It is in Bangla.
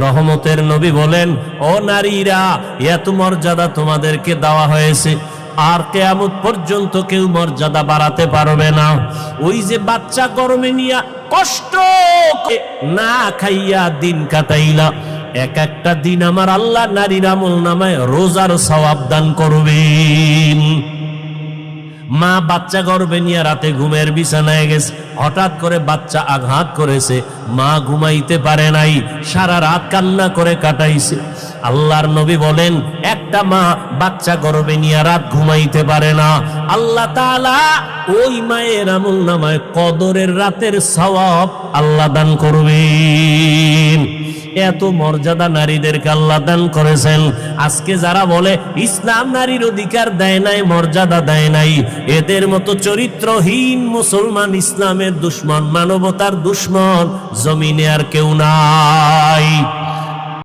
রহমতের নবী বলেন, ও নারীরা, এত মর্যাদা তোমাদেরকে দেওয়া হয়েছে, আর কিয়ামত পর্যন্ত কেউ মর্যাদা বাড়াতে পারবে না। ওই যে বাচ্চা গরমে নিয়া কষ্ট না খাইয়া দিন কাটাইলা, এক একটা দিন আমার আল্লাহ নারীর আমলনামায় রোজার সওয়াব দান করবেন। মা বাচ্চা গর্ভে নিয়ে রাতে ঘুমের বিছানায় গেছে, হঠাৎ করে বাচ্চা আঘাত করেছে, মা ঘুমাইতে পারে নাই, সারা রাত কান্না করে কাটাইছে। আল্লাহর নবী বলেন, একটা মা বাচ্চা গর্ভে নিয়ে রাত ঘুমাইতে পারে না, আল্লাহ তাআলা ওই মায়ের আমলনামায় কদরের রাতের সওয়াব আল্লাহ দান করবেন। এত মর্যাদা নারীদেরকে আল্লাহ দান করেছেন। আজকে যারা বলে ইসলাম নারীর অধিকার দেয় নাই, মর্যাদা দেয় নাই, এদের মতো চরিত্রহীন মুসলমান, ইসলামের দুশ্মন, মানবতার দুশ্মন জমিনে আর কেউ নাই।